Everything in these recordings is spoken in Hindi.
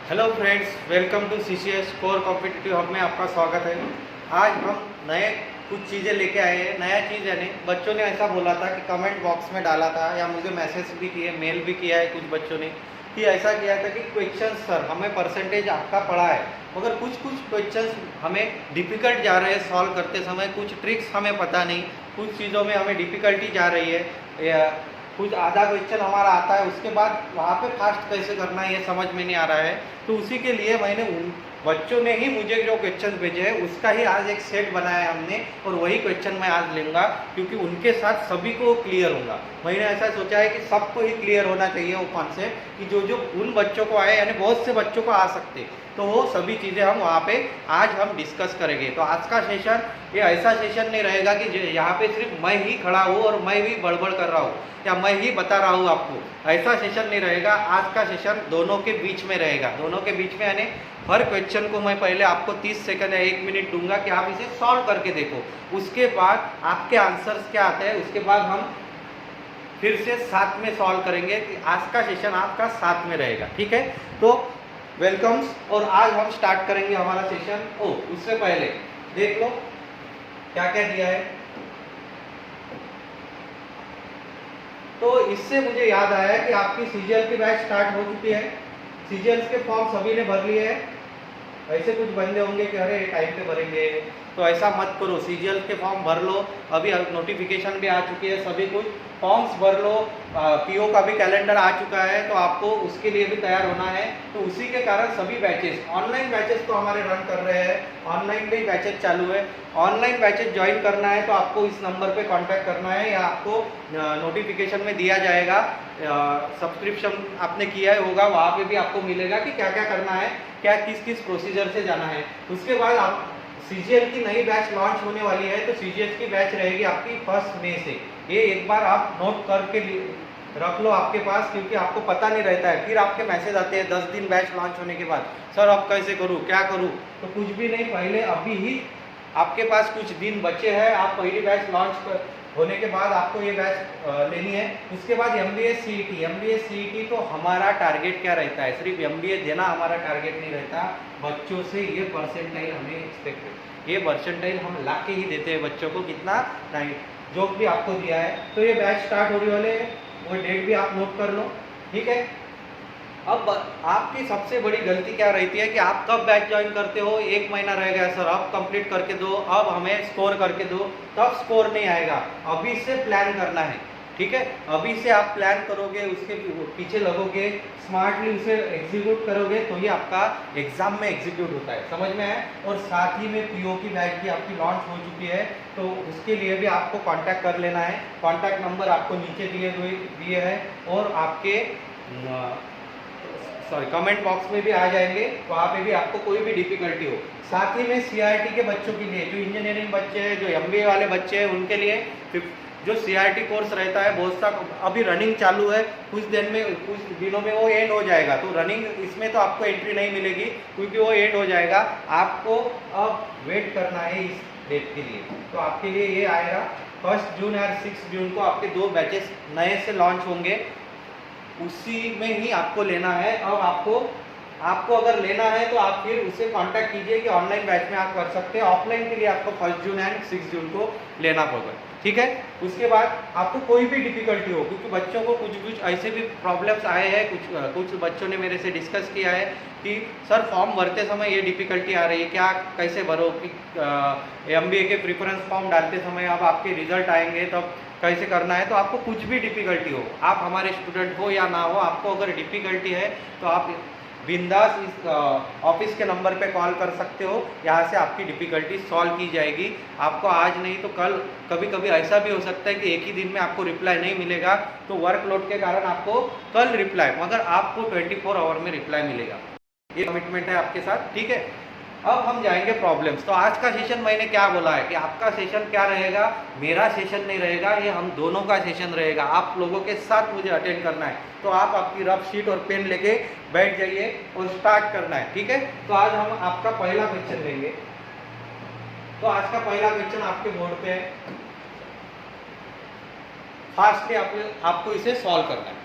Hello friends, welcome to CCS core competitive hub में आपका स्वागत है। आज हम नए कुछ चीज़ें लेके आए हैं। नया चीज़ है नहीं, बच्चों ने ऐसा बोला था कि कमेंट बॉक्स में डाला था या मुझे मैसेज भी किए, मेल भी किया है कुछ बच्चों ने कि ऐसा किया था कि क्वेश्चन सर हमें परसेंटेज आपका पढ़ा है मगर कुछ क्वेश्चंस हमें डिफ़िकल्ट जा रहे हैं सॉल्व करते समय, कुछ ट्रिक्स हमें पता नहीं, कुछ चीज़ों में हमें डिफ़िकल्टी जा रही है या कुछ आधा क्वेश्चन हमारा आता है उसके बाद वहाँ पे फास्ट कैसे करना है ये समझ में नहीं आ रहा है। तो उसी के लिए मैंने उन बच्चों ने ही मुझे जो क्वेश्चन भेजे हैं उसका ही आज एक सेट बनाया है हमने और वही क्वेश्चन मैं आज लूँगा क्योंकि उनके साथ सभी को क्लियर होगा। मैंने ऐसा सोचा है कि सबको ही क्लियर होना चाहिए वो कॉन्सेप्ट कि जो जो उन बच्चों को आए, यानी बहुत से बच्चों को आ सकते, तो वो सभी चीज़ें हम वहाँ पे आज हम डिस्कस करेंगे। तो आज का सेशन ये ऐसा सेशन नहीं रहेगा कि यहाँ पे सिर्फ मैं ही खड़ा हूँ और मैं ही बड़बड़ कर रहा हूँ या मैं ही बता रहा हूँ आपको, ऐसा सेशन नहीं रहेगा। आज का सेशन दोनों के बीच में रहेगा, दोनों के बीच में, यानी हर क्वेश्चन को मैं पहले आपको 30 सेकंड या 1 मिनट दूंगा कि आप इसे सॉल्व करके देखो, उसके बाद आपके आंसर्स क्या आते हैं उसके बाद हम फिर से साथ में सॉल्व करेंगे कि आज का सेशन आपका साथ में रहेगा। ठीक है, तो वेलकम्स और आज हम स्टार्ट करेंगे हमारा सेशन। उससे पहले देख लो क्या क्या दिया है। तो इससे मुझे याद आया कि आपकी सीजीएल की बैच स्टार्ट हो चुकी है। सीजीएल्स के फॉर्म सभी ने भर लिए हैं। ऐसे कुछ बंदे होंगे कि अरे टाइम पे भरेंगे, तो ऐसा मत करो, सीजीएल के फॉर्म भर लो। अभी नोटिफिकेशन भी आ चुकी है, सभी कुछ फॉर्म्स भर लो। पीओ का भी कैलेंडर आ चुका है तो आपको उसके लिए भी तैयार होना है। तो उसी के कारण सभी बैचेस, ऑनलाइन बैचेस तो हमारे रन कर रहे हैं, ऑनलाइन भी बैचेस चालू है। ऑनलाइन बैचेस ज्वाइन करना है तो आपको इस नंबर पे कांटेक्ट करना है या आपको नोटिफिकेशन में दिया जाएगा। सब्सक्रिप्शन आपने किया होगा, वहाँ पे भी आपको मिलेगा कि क्या क्या करना है, क्या किस किस प्रोसीजर से जाना है। उसके बाद आप सीजीएल की नई बैच लॉन्च होने वाली है, तो सीजीएल की बैच रहेगी आपकी 1 मई से। ये एक बार आप नोट करके रख लो आपके पास, क्योंकि आपको पता नहीं रहता है, फिर आपके मैसेज आते हैं 10 दिन बैच लॉन्च होने के बाद, सर अब कैसे करूँ, क्या करूँ। तो कुछ भी नहीं, पहले अभी ही आपके पास कुछ दिन बचे हैं, आप पहली बैच लॉन्च होने के बाद आपको ये बैच लेनी है। उसके बाद एमबीए सीईटी तो हमारा टारगेट क्या रहता है, सिर्फ एमबीए देना हमारा टारगेट नहीं रहता, बच्चों से ये परसेंटाइल हमें एक्सपेक्ट है, ये परसेंटाइल हम ला के ही देते हैं बच्चों को, कितना 9 जो भी आपको दिया है। तो ये बैच स्टार्ट होने वाले हैं, वो डेट भी आप नोट कर लो। ठीक है, अब आपकी सबसे बड़ी गलती क्या रहती है कि आप कब बैच ज्वाइन करते हो, 1 महीना रह गया सर अब कंप्लीट करके दो, अब हमें स्कोर करके दो, तब स्कोर नहीं आएगा। अभी से प्लान करना है। ठीक है, अभी से आप प्लान करोगे, उसके पीछे लगोगे, स्मार्टली उसे एग्जीक्यूट करोगे तो ये आपका एग्जाम में एग्जीक्यूट होता है, समझ में है। और साथ ही में पीओ की बैच भी आपकी लॉन्च हो चुकी है, तो उसके लिए भी आपको कांटेक्ट कर लेना है। कांटेक्ट नंबर आपको नीचे दिए हैं और आपके कमेंट बॉक्स में भी आ जाएंगे, वहाँ पे भी आपको कोई भी डिफिकल्टी हो। साथ ही में सीआरटी के बच्चों के लिए, जो इंजीनियरिंग बच्चे हैं, जो एमबीए वाले बच्चे हैं, उनके लिए जो सीआरटी कोर्स रहता है बहुत सा अभी रनिंग चालू है, कुछ दिनों में वो एंड हो जाएगा। तो रनिंग इसमें तो आपको एंट्री नहीं मिलेगी क्योंकि वो एंड हो जाएगा, आपको अब वेट करना है इस डेट के लिए। तो आपके लिए ये आएगा 1 जून और 6 जून को आपके 2 बैचेस नए से लॉन्च होंगे, उसी में ही आपको लेना है। अब आपको अगर लेना है तो आप फिर उससे कांटेक्ट कीजिए कि ऑनलाइन बैच में आप कर सकते हैं, ऑफलाइन के लिए आपको 1 जून एंड 6 जून को लेना होगा। ठीक है, उसके बाद आपको कोई भी डिफिकल्टी हो, क्योंकि बच्चों को कुछ ऐसे भी प्रॉब्लम्स आए हैं, कुछ बच्चों ने मेरे से डिस्कस किया है कि सर फॉर्म भरते समय ये डिफिकल्टी आ रही है, क्या कैसे भरो, कि एमबीए के प्रेफरेंस फॉर्म डालते समय अब आपके रिजल्ट आएंगे तब कैसे करना है। तो आपको कुछ भी डिफिकल्टी हो, आप हमारे स्टूडेंट हो या ना हो, आपको अगर डिफिकल्टी है तो आप बिंदास इस ऑफिस के नंबर पे कॉल कर सकते हो, यहाँ से आपकी डिफ़िकल्टी सॉल्व की जाएगी। आपको आज नहीं तो कल, कभी कभी ऐसा भी हो सकता है कि एक ही दिन में आपको रिप्लाई नहीं मिलेगा, तो वर्कलोड के कारण आपको कल रिप्लाई, मगर आपको 24 आवर में रिप्लाई मिलेगा, ये कमिटमेंट है आपके साथ। ठीक है, अब हम जाएंगे प्रॉब्लम्स। तो आज का सेशन मैंने क्या बोला है कि आपका सेशन क्या रहेगा, मेरा सेशन नहीं रहेगा, ये हम दोनों का सेशन रहेगा, आप लोगों के साथ मुझे अटेंड करना है। तो आप आपकी रफ शीट और पेन लेके बैठ जाइए और स्टार्ट करना है। ठीक है, तो आज हम आपका पहला क्वेश्चन लेंगे। तो आज का पहला क्वेश्चन आपके बोर्ड पे है, फास्टली आपको इसे सॉल्व करना है।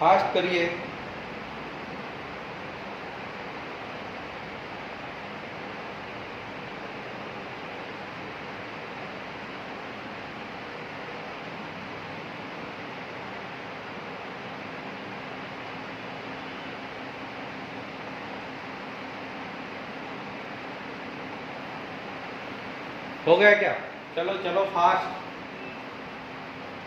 फास्ट करिए। हो गया क्या? चलो चलो फास्ट।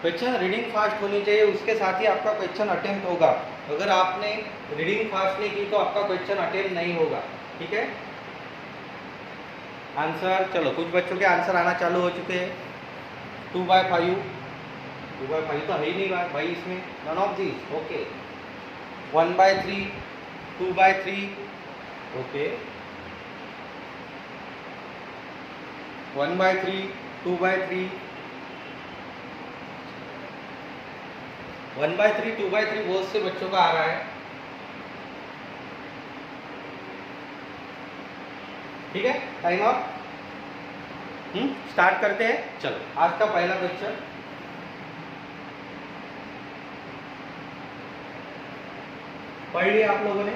क्वेश्चन रीडिंग फास्ट होनी चाहिए, उसके साथ ही आपका क्वेश्चन अटेम्प्ट होगा। अगर आपने रीडिंग फास्ट नहीं की तो आपका क्वेश्चन अटेम्प्ट नहीं होगा। ठीक है। आंसर, चलो कुछ बच्चों के आंसर आना चालू हो चुके हैं। 2/5, 2/5 तो है ही नहीं भाई इसमें, none of this. Okay. 1/3, 2/3, okay. 1/3, 2/3, 1/3, 2/3 बहुत से बच्चों का आ रहा है। ठीक है, टाइम अप। स्टार्ट करते हैं। चलो आज का पहला क्वेश्चन, पढ़ लिया आप लोगों ने?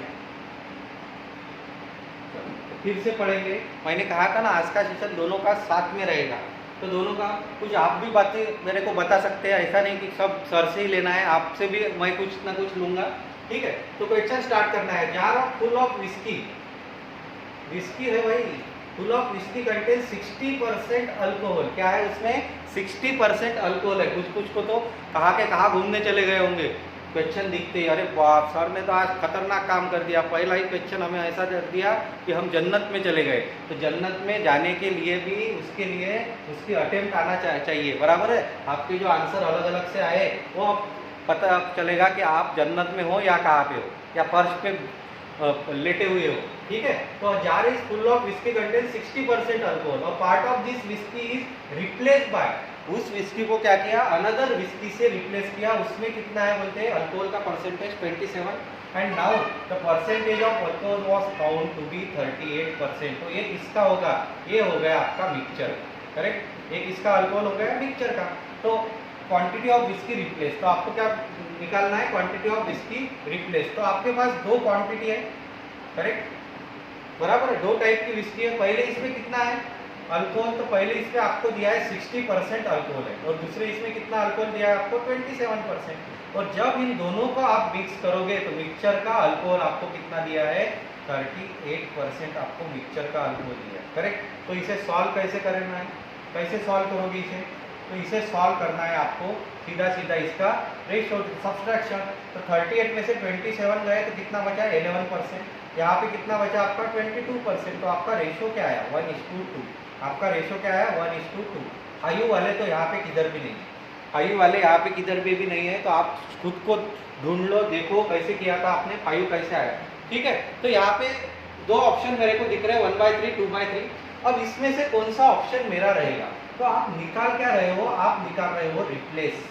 फिर से पढ़ेंगे। मैंने कहा था ना आज का सेशन दोनों का साथ में रहेगा, तो दोनों का कुछ आप भी बातें मेरे को बता सकते हैं। ऐसा नहीं कि सब सर से ही लेना है, आपसे भी मैं कुछ ना कुछ लूंगा। ठीक है, तो क्वेश्चन स्टार्ट करना है। Jar full of whisky, whisky है भाई, full of whisky contain 60% alcohol. क्या है उसमें? 60% अल्कोहल है। कुछ कुछ को तो कहाँ के कहाँ घूमने चले गए होंगे, क्वेश्चन दिखते ही अरे बाप, सर ने तो आज खतरनाक काम कर दिया। पहला ही क्वेश्चन हमें ऐसा कर दिया कि हम जन्नत में चले गए। तो जन्नत में जाने के लिए भी उसके लिए उसकी अटेम्प्ट आना चाहिए, बराबर है। आपके जो आंसर अलग अलग से आए वो पता चलेगा कि आप जन्नत में हो या कहाँ पे हो, या फर्श पे लेटे हुए हो। ठीक है, तो jar is full of whisky contain 60% alcohol और part of this whisky is replace by, उस विस्की को क्या किया? अनदर विस्की से रिप्लेस किया। उसमें कितना है बोलते हैं? अल्कोहल का percentage 27, and now the percentage of alcohol was found to be 38%। तो ये किसका होगा? ये हो गया आपका मिक्सचर, करेक्ट। ये किसका अल्कोहल हो गया? मिक्सचर का। तो क्वांटिटी ऑफ विस्की रिप्लेस, तो आपको क्या निकालना है? Quantity of whisky replace. तो आपके पास दो क्वांटिटी है, करेक्ट, बराबर है। दो टाइप की विस्की है। पहले इसमें कितना है अल्कोहल? तो पहले इसमें आपको दिया है 60% अल्कोहल है, और दूसरे इसमें कितना अल्कोहल दिया है आपको? 27%। और जब इन दोनों को आप मिक्स करोगे तो मिक्सचर का अल्कोहल आपको कितना दिया है? 38% आपको मिक्सचर का अल्कोहल दिया है, करेक्ट। तो इसे सॉल्व कैसे करना है? कैसे सॉल्व करोगे इसे? तो इसे सॉल्व करना है आपको सीधा सीधा इसका रेशियो सब्सट्रैक्शन। तो 38 में से 27 गए तो कितना बचा? 11%। यहाँ पे कितना बचा आपका? 22%। तो आपका रेशियो क्या आया? 1:2। आपका रेशियो क्या आया? 1:2। आयु वाले तो यहाँ पे किधर भी नहीं है, आयु वाले यहाँ पे किधर भी नहीं है। तो आप खुद को ढूंढ लो, देखो कैसे किया था आपने, 5 कैसे आया। ठीक है, तो यहाँ पे दो ऑप्शन मेरे को दिख रहे हैं, 1/3, 2/3। अब इसमें से कौन सा ऑप्शन मेरा रहेगा? तो आप निकाल क्या रहे हो? आप निकाल रहे हो रिप्लेस।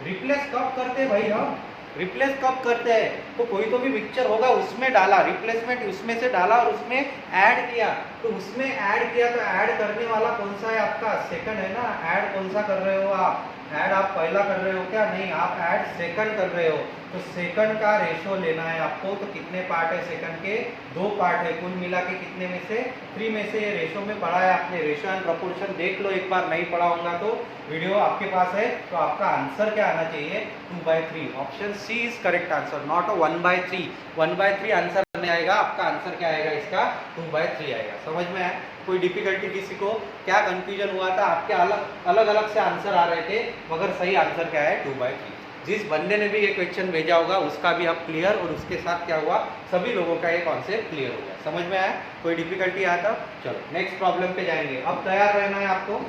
रिप्लेस कब करते हैं भाई हम? रिप्लेस कब करते हैं? तो कोई तो भी मिक्सचर होगा उसमें डाला, रिप्लेसमेंट उसमें से डाला और उसमें ऐड किया। तो उसमें ऐड किया तो ऐड करने वाला कौन सा है आपका? सेकंड है ना। ऐड कौन सा कर रहे हो आप? ऐड आप पहला कर रहे हो क्या? नहीं, आप ऐड सेकंड कर रहे हो। तो सेकंड का रेशियो लेना है आपको। तो कितने पार्ट है सेकंड के? 2 पार्ट है। कुल मिला के कितने में से? 3 में से। ये रेशियो में पढ़ा है आपने, रेशियो एंड प्रोपोर्शन देख लो एक बार, नहीं पढ़ा होगा तो वीडियो आपके पास है। तो आपका आंसर क्या आना चाहिए? 2/3। Option C is correct answer, not 1/3। 1/3 answer नहीं आएगा, आपका आंसर क्या आएगा इसका? 2/3 आएगा। समझ में आया? कोई डिफिकल्टी किसी को? क्या कंफ्यूजन हुआ था? आपके अलग अलग से आंसर आ रहे थे, मगर सही आंसर क्या है? 2/3। जिस बंदे ने भी ये क्वेश्चन भेजा होगा उसका भी अब क्लियर, और उसके साथ क्या हुआ? सभी लोगों का ये कॉन्सेप्ट क्लियर हो गया। समझ में आया? कोई डिफिकल्टी आया था? चलो नेक्स्ट प्रॉब्लम पे जाएंगे। अब तैयार रहना है आपको।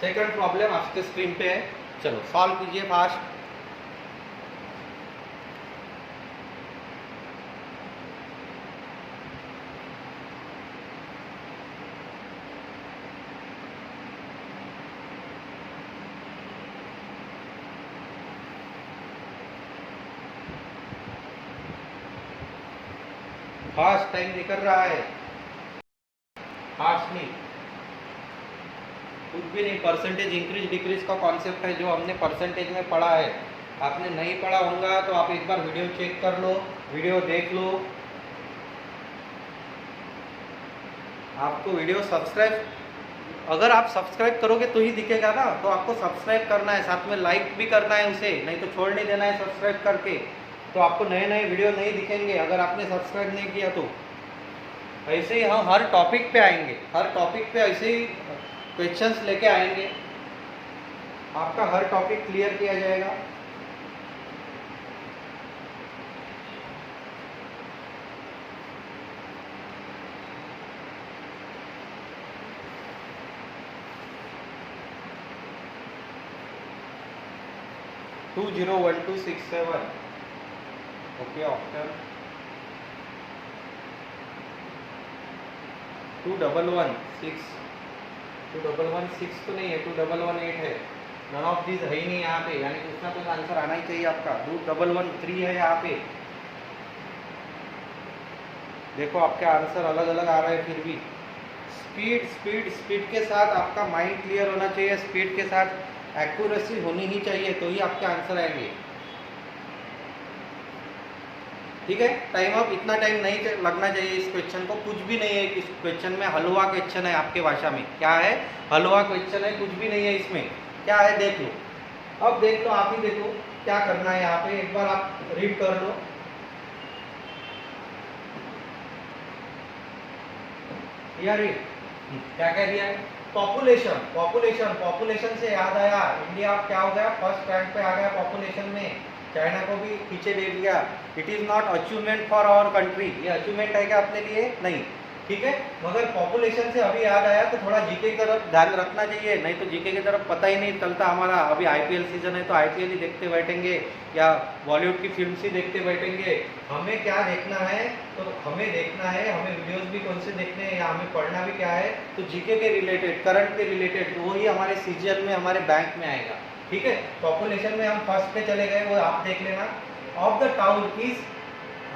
सेकंड प्रॉब्लम आपके स्क्रीन पे है, चलो सॉल्व कीजिए फास्ट। फास्ट टाइम निकल रहा है, फास्ट नहीं, कुछ भी नहीं। परसेंटेज इंक्रीज डिक्रीज का कॉन्सेप्ट है जो हमने परसेंटेज में पढ़ा है। आपने नहीं पढ़ा होगा तो आप एक बार वीडियो चेक कर लो, वीडियो देख लो। आपको वीडियो सब्सक्राइब, अगर आप सब्सक्राइब करोगे तो ही दिखेगा ना, तो आपको सब्सक्राइब करना है, साथ में लाइक भी करना है उसे, नहीं तो छोड़ नहीं देना है सब्सक्राइब करके। तो आपको नए नए वीडियो नहीं दिखेंगे अगर आपने सब्सक्राइब नहीं किया तो। ऐसे ही हम हर टॉपिक पे आएंगे, हर टॉपिक पे ऐसे ही क्वेश्चंस लेके आएंगे, आपका हर टॉपिक क्लियर किया जाएगा। टू 01267 ओके, ऑप्शन 2116 2116 तो नहीं है, 2118 है। नन ऑफ दिस है ही नहीं यहाँ पे, यानी कुछ ना कुछ आंसर आना ही चाहिए आपका। 2113 है यहाँ पे। देखो आपके आंसर अलग अलग आ रहे हैं, फिर भी स्पीड स्पीड स्पीड के साथ आपका माइंड क्लियर होना चाहिए, स्पीड के साथ एक्यूरेसी होनी ही चाहिए, तो ही आपके आंसर आएंगे। ठीक है, टाइम अप, इतना टाइम नहीं लगना चाहिए इस क्वेश्चन को। कुछ भी नहीं है इस क्वेश्चन में, हलवा क्वेश्चन है आपके भाषा में। क्या है? हलवा क्वेश्चन है, कुछ भी नहीं है इसमें। क्या है देख लो, अब देख लो, आप ही देखो क्या करना है यहाँ पे, एक बार आप रीड कर लो। यार क्या कह दिया है? पॉपुलेशन, पॉपुलेशन, पॉपुलेशन से याद आया, इंडिया क्या हो गया? फर्स्ट रैंक पे आ गया पॉपुलेशन में, चाइना को भी पीछे दे दिया। It is not achievement for our country, ये अचीवमेंट है क्या अपने लिए? नहीं। ठीक है, मगर पॉपुलेशन से अभी याद आया तो थोड़ा जीके की तरफ ध्यान रखना चाहिए, नहीं तो जीके की तरफ पता ही नहीं चलता हमारा। अभी आईपीएल सीजन है तो आईपीएल ही देखते बैठेंगे या बॉलीवुड की फिल्म ही देखते बैठेंगे। हमें क्या देखना है? तो हमें देखना है, हमें वीडियोस भी कौन से देखने हैं या हमें पढ़ना भी क्या है? तो जीके के रिलेटेड, करंट के रिलेटेड, तो वही हमारे सीजीएल में, हमारे बैंक में आएगा। ठीक है, पॉपुलेशन में हम फर्स्ट पे चले गए, वो आप देख लेना। ऑफ द टाउन इज,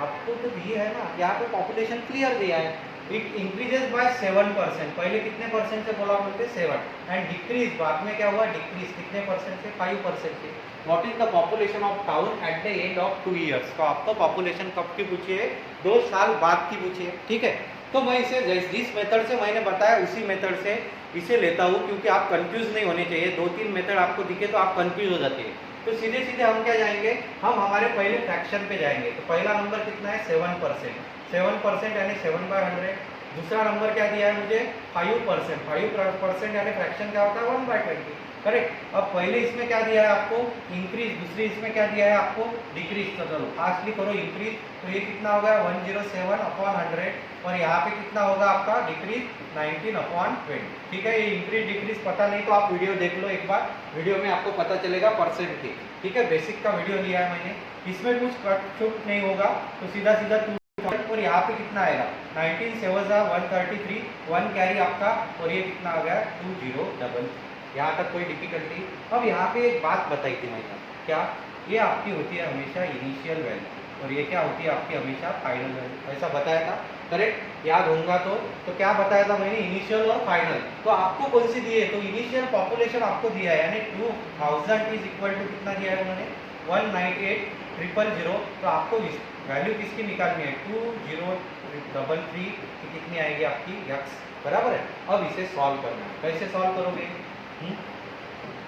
आपको तो दिए है ना, यहाँ पे पॉपुलेशन क्लियर दिया है। इट इंक्रीजेस बाय 7%, पहले कितने परसेंट से बोला बोलते? 7, एंड डिक्रीज, बाद में क्या हुआ? डिक्रीज कितने परसेंट से? 5% से। What is the population of town at the end of 2 years? तो आपको पॉपुलेशन कब की पूछी है? 2 साल बाद की पूछी है। ठीक है, तो मैं इसे जिस मेथड से मैंने बताया उसी मेथड से इसे लेता हूँ, क्योंकि आप कंफ्यूज नहीं होने चाहिए। 2-3 मेथड आपको दिखे तो आप कंफ्यूज हो जाते हैं। तो सीधे सीधे हम क्या जाएंगे? हम हमारे पहले फ्रैक्शन पे जाएंगे। तो पहला नंबर कितना है? 7%, 7% यानी 7/100। दूसरा नंबर क्या दिया है मुझे? 5%, 5% यानी फ्रैक्शन क्या होता है? 1/20। करेक्ट। अब पहले इसमें क्या दिया है आपको? इंक्रीज, दूसरी इसमें क्या दिया है आपको? डिक्रीज। तो चलो फास्टली करो इंक्रीज, तो ये कितना होगा? 107/100, और यहाँ पे कितना होगा आपका? डिक्रीज 19/20। ठीक है, ये इंक्रीज डिक्रीज पता नहीं तो आप वीडियो देख लो एक बार, वीडियो में आपको पता चलेगा परसेंट की। ठीक है, बेसिक का वीडियो लिया है मैंने, इसमें कुछ कट छुट नहीं होगा, तो सीधा सीधा और यहाँ पे कितना आएगा? 19 7 133, 1 कैरी आपका, और ये कितना आ गया? 2000। यहाँ तक कोई डिफिकल्टी? अब यहाँ पे एक बात बताई थी मैंने, क्या? ये आपकी होती है हमेशा इनिशियल वैल्यू, और ये क्या होती है आपकी? हमेशा फाइनल वैल्यू। ऐसा बताया था, करेक्ट? याद होगा तो क्या बताया था मैंने? इनिशियल और फाइनल। तो आपको कौन सी दी है? तो इनिशियल पॉपुलेशन आपको दिया है, यानी 2000 इज इक्वल टू कितना दिया है उन्होंने? 198,000। तो आपको वैल्यू किसकी निकालनी है? 2033 की कितनी आएगी आपकी? x, बराबर है। अब इसे सॉल्व करना है, कैसे सॉल्व करोगे?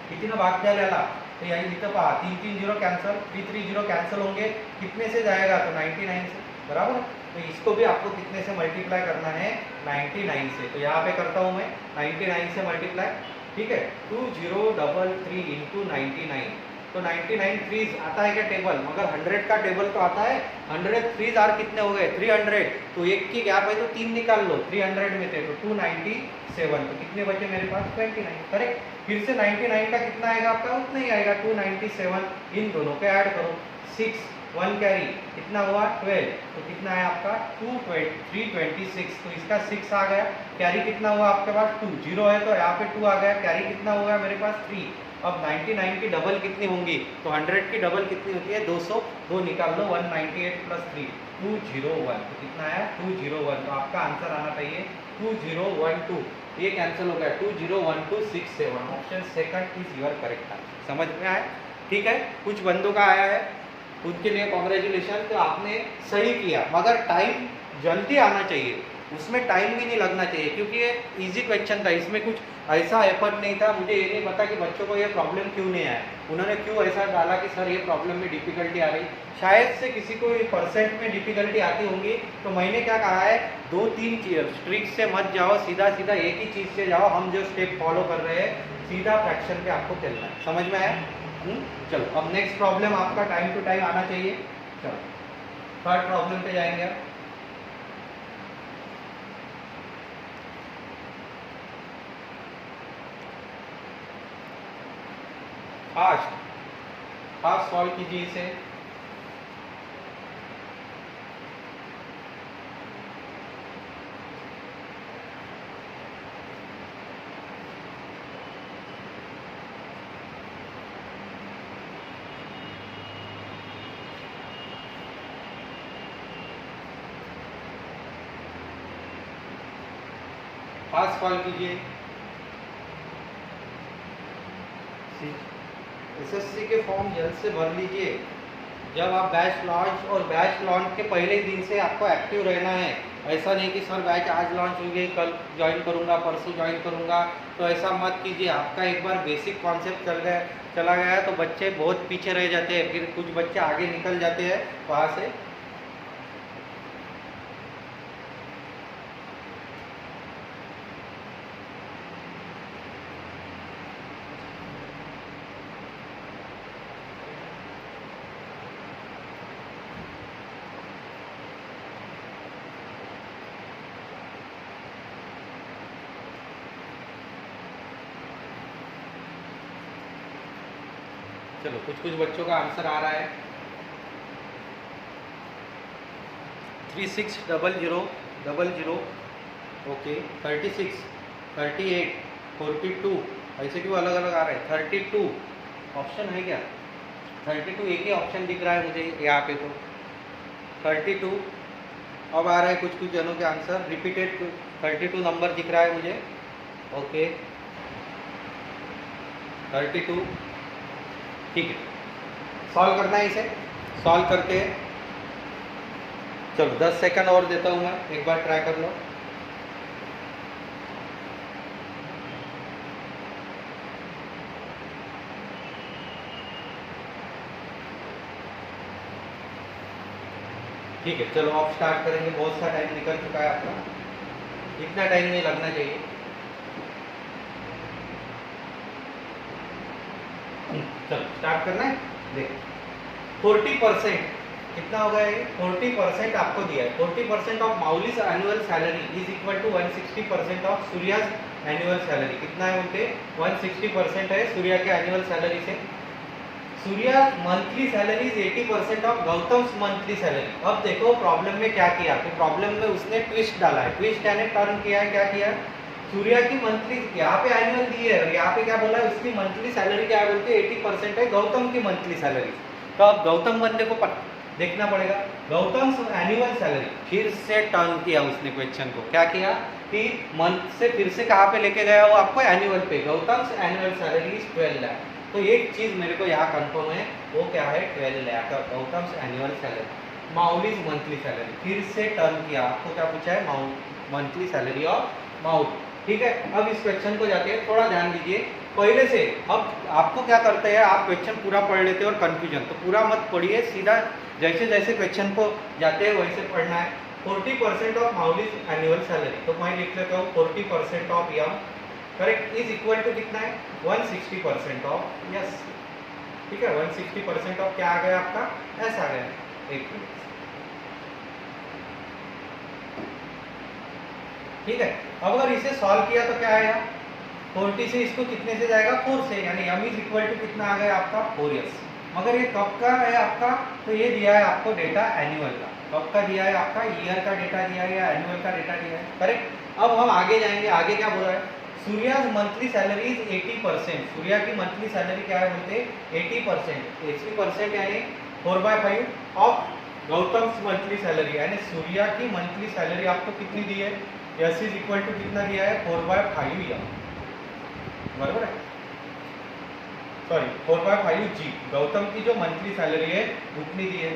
किती ना भाग द्या याला, तो यानी इथं पहा 3 3 0 कैंसल, 3 3 0 कैंसल होंगे, कितने से जाएगा? तो 99 से, बराबर। तो इसको भी आपको कितने से मल्टीप्लाई करना है? 99 से। तो यहाँ पे करता हूँ मैं 99 से मल्टीप्लाई। ठीक है, 2033 इंटू 99, तो 99 थ्रीज आता है क्या टेबल? मगर 100 का टेबल तो आता है। 100 थ्रीज आर कितने हो गए? 300। तो एक की गैप है तो 3 निकाल लो, 300 में थे तो 297, तो कितने बचे मेरे पास? 29। करेक्ट। फिर से 99 का कितना आएगा आपका? उतना ही आएगा, 297। इन दोनों के ऐड करो, 6 1 कैरी कितना हुआ? 12। तो कितना है आपका? 326। तो इसका 6 आ गया, कैरी कितना हुआ आपके पास? 2, 0 है तो यहाँ पे 2 आ गया, कैरी कितना हुआ मेरे पास? 3। अब 99 की डबल कितनी होंगी? तो 100 की डबल कितनी होती है? 200। 2 निकाल लो, 198 प्लस 3 201। तो कितना आया? 201। तो आपका आंसर आना चाहिए 2012। ये कैंसिल हो गया, 201267। Option second is your correct answer. समझ में आया? ठीक है, कुछ बंदों का आया है, उनके लिए कॉन्ग्रेचुलेशन। तो आपने सही किया, मगर टाइम जल्दी आना चाहिए, उसमें टाइम भी नहीं लगना चाहिए, क्योंकि ये इजी क्वेश्चन था, इसमें कुछ ऐसा एफर्ट नहीं था। मुझे ये नहीं पता कि बच्चों को ये प्रॉब्लम क्यों नहीं आया, उन्होंने क्यों ऐसा डाला कि सर ये प्रॉब्लम में डिफिकल्टी आ रही। शायद से किसी को परसेंट में डिफिकल्टी आती होंगी, तो मैंने क्या कहा है, 2-3 ट्रिक से मत जाओ, सीधा सीधा एक ही चीज़ से जाओ। हम जो स्टेप फॉलो कर रहे हैं, सीधा फ्रैक्शन पे आपको चलना है। समझ में आया? चलो, अब नेक्स्ट प्रॉब्लम आपका टाइम टू टाइम आना चाहिए। चलो, थर्ड प्रॉब्लम पे जाएंगे आप। फास्ट फास्ट सॉल्व कीजिए इसे। फास्ट सॉल्व कीजिए। एसएससी के फॉर्म जल्द से भर लीजिए। जब आप बैच लॉन्च, और बैच लॉन्च के पहले ही दिन से आपको एक्टिव रहना है। ऐसा नहीं कि सर बैच आज लॉन्च हुई गई, कल ज्वाइन करूंगा, परसों ज्वाइन करूंगा, तो ऐसा मत कीजिए। आपका एक बार बेसिक कॉन्सेप्ट चला गया तो बच्चे बहुत पीछे रह जाते हैं, फिर कुछ बच्चे आगे निकल जाते हैं वहाँ से। चलो, कुछ बच्चों का आंसर आ रहा है। 360000, ओके। 36, 38, 42, ऐसे क्यों अलग अलग आ रहा है? 32 ऑप्शन है क्या? 32 एक ही ऑप्शन दिख रहा है मुझे यहाँ पे, तो 32 अब आ रहा है कुछ जनों के आंसर। रिपीटेड 32 नंबर दिख रहा है मुझे, ओके। 32, ठीक है। सॉल्व करना है इसे, सॉल्व करके चलो 10 सेकंड और देता हूँ मैं, एक बार ट्राई कर लो। ठीक है, चलो आप स्टार्ट करेंगे। बहुत सा टाइम निकल चुका है आपका, इतना टाइम नहीं लगना चाहिए। चलो स्टार्ट करना है। देख, 40% कितना होगा ये? 40% आपको दिया है। 40% of Mauli's annual salary is equal to 160% of Surya's annual salary. कितना है उनके? 160% है सूर्या के एनुअल सैलरी से। Surya monthly salary is 80% of Gautam's monthly salary. अब देखो प्रॉब्लम में क्या किया, तो प्रॉब्लम में उसने ट्विस्ट डाला है। ट्विस्ट यानी टर्न किया है। क्या किया? सूर्या की मंथली, यहाँ पे एनुअल दी है और यहाँ पे क्या बोला है, उसकी मंथली सैलरी क्या बोलते हैं, 80% है गौतम की मंथली सैलरी। तो अब गौतम बंदे को देखना पड़ेगा गौतम एनुअल सैलरी। फिर से टर्न किया उसने क्वेश्चन को। क्या किया कि मंथ से फिर से कहाँ पे लेके गया, वो आपको एनुअल पे। Gautam annual salary is 12 lakh. तो एक चीज मेरे को यहाँ कंफर्म है, वो क्या है? 12 lakh Gautam annual salary. Mauli's monthly salary, फिर से टर्न किया। आपको क्या पूछा है? Monthly salary of Mauli. ठीक है, अब इस क्वेश्चन को जाके थोड़ा ध्यान दीजिए पहले से। अब आपको क्या करते हैं, आप क्वेश्चन पूरा पढ़ लेते हैं और कंफ्यूजन, तो पूरा मत पढ़िए, सीधा जैसे जैसे क्वेश्चन को जाते हैं वैसे पढ़ना है। 40% ऑफ माउलीज एनुअल सैलरी, तो मैं लिख लेता हूँ 40% ऑफ यम, करेक्ट, इज इक्वल टू कितना है? 160% ऑफ यस। ठीक है, 160% ऑफ क्या आ गया आपका? एस आ गया। एक मिनट, ठीक है। अब अगर इसे सॉल्व किया तो क्या आएगा? 40 से इसको कितने से जाएगा? 4 से, यानी m इज इक्वल टू कितना आ गया आपका? 4s। मगर ये कब का है आपका? तो ये दिया है आपको डेटा एनुअल का। कब का दिया है आपका? ईयर का डेटा दिया है या एनुअल का डेटा दिया है, करेक्ट। अब हम आगे जाएंगे, आगे क्या बोल रहा है? Surya monthly salary is 80%। Surya की मंथली सैलरी क्या है बोलते? 80%। 80% यानी 4/5 ऑफ गौतम्स मंथली सैलरी, यानी सूर्या की मंथली सैलरी आपको कितनी दी है? एस इज इक्वल टू कितना दिया है? 4/5 या, बराबर है। सॉरी 4/5 जी, गौतम की जो मंथली सैलरी है उतनी दी है।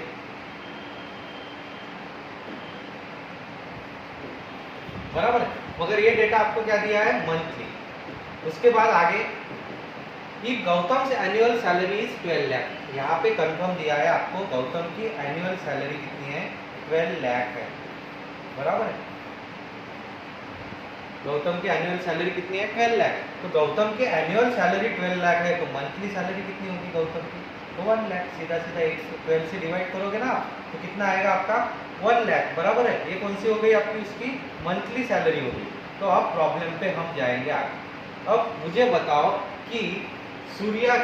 बराबर है, मगर ये डेटा आपको क्या दिया है, मंथली। उसके बाद आगे कि गौतम से एनुअल सैलरी इज 12 लाख, यहाँ पे कंफर्म दिया है आपको गौतम की एनुअल सैलरी कितनी है, 12 लाख है। बराबर है, गौतम की एनुअल सैलरी कितनी है, 12 लाख। तो गौतम की एनुअल सैलरी 12 लाख है, तो मंथली सैलरी कितनी होगी गौतम की, तो 1 लाख। सीधा सीधा 12 से डिवाइड करोगे ना तो कितना आएगा आपका, 1 लाख। बराबर है, ये कौन सी हो गई आपकी, उसकी मंथली सैलरी होगी। तो अब प्रॉब्लम पे हम जाएंगे आगे। अब मुझे बताओ कि सूर्या